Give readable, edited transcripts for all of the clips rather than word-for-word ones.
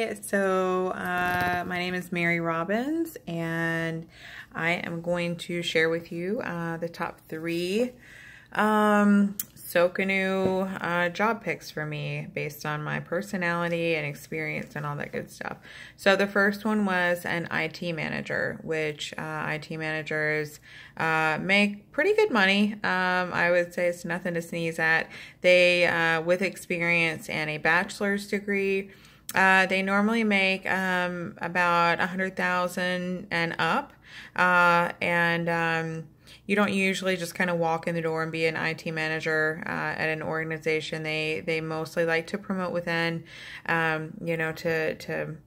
My name is Mary Robbins, and I am going to share with you the top 3 Sokanu job picks for me based on my personality and experience and all that good stuff. So the first one was an IT manager, which IT managers make pretty good money. I would say it's nothing to sneeze at. They, with experience and a bachelor's degree, they normally make about 100,000 and up, you don't usually just kind of walk in the door and be an IT manager at an organization. They mostly like to promote within, you know, to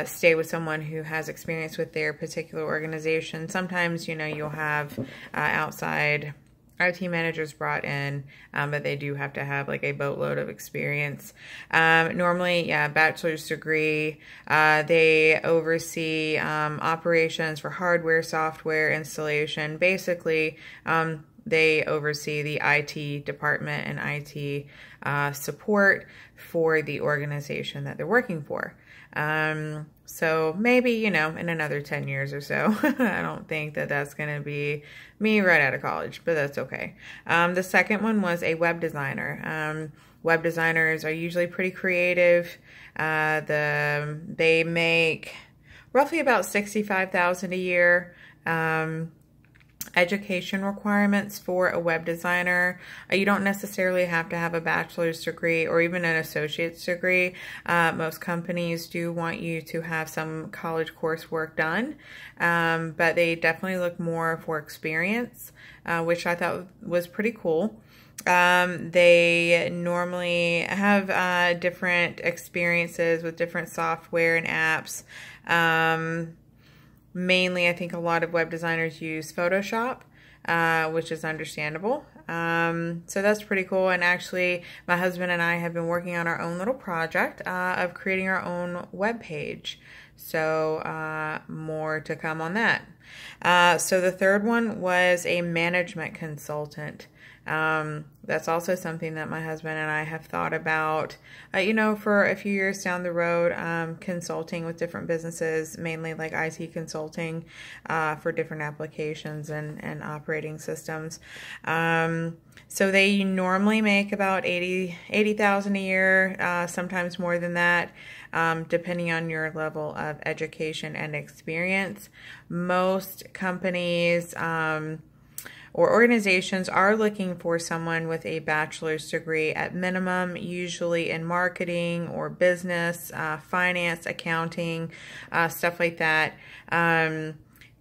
stay with someone who has experience with their particular organization. Sometimes, you know, you'll have outside IT managers brought in, but they do have to have like a boatload of experience. Normally, yeah, bachelor's degree. They oversee operations for hardware, software, installation. Basically, they oversee the IT department and IT support for the organization that they're working for. So maybe, you know, in another 10 years or so, I don't think that that's going to be me right out of college, but that's okay. The second one was a web designer. Web designers are usually pretty creative. They make roughly about $65,000 a year. Education requirements for a web designer. You don't necessarily have to have a bachelor's degree or even an associate's degree. Most companies do want you to have some college coursework done, but they definitely look more for experience, which I thought was pretty cool. They normally have different experiences with different software and apps. Mainly, I think a lot of web designers use Photoshop, which is understandable. So that's pretty cool. And actually, my husband and I have been working on our own little project of creating our own web page. So more to come on that. So the third one was a management consultant. That's also something that my husband and I have thought about, you know, for a few years down the road, consulting with different businesses, mainly like IT consulting, for different applications and operating systems. So they normally make about $80,000 a year, sometimes more than that, depending on your level of education and experience. Most companies, or organizations are looking for someone with a bachelor's degree at minimum, usually in marketing or business, finance, accounting, stuff like that. And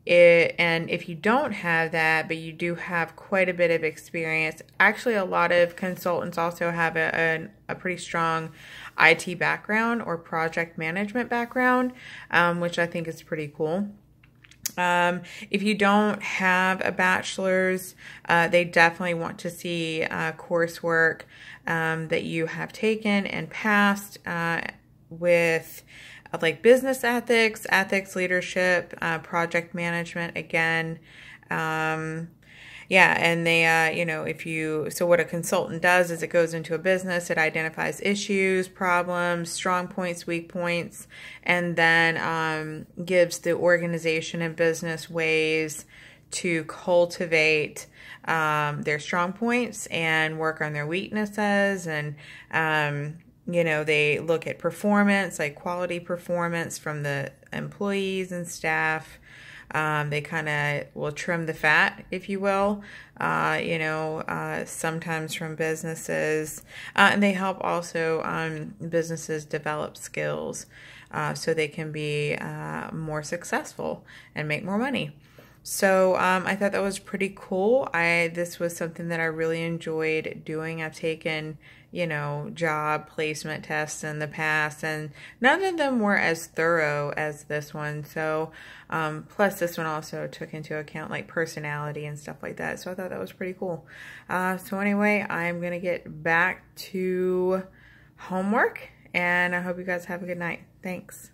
if you don't have that, but you do have quite a bit of experience, actually a lot of consultants also have a pretty strong IT background or project management background, which I think is pretty cool. If you don't have a bachelor's, they definitely want to see coursework that you have taken and passed with like business ethics, leadership, project management again. Yeah, and they, you know, so what a consultant does is it goes into a business, it identifies issues, problems, strong points, weak points, and then gives the organization and business ways to cultivate their strong points and work on their weaknesses. And, you know, they look at performance, like quality performance from the employees and staff. They kind of will trim the fat, if you will, you know, sometimes from businesses. And they help also businesses develop skills so they can be more successful and make more money. So I thought that was pretty cool. This was something that I really enjoyed doing. I've taken, you know, job placement tests in the past, and none of them were as thorough as this one. So plus this one also took into account like personality and stuff like that. So I thought that was pretty cool. So anyway, I'm going to get back to homework, and I hope you guys have a good night. Thanks.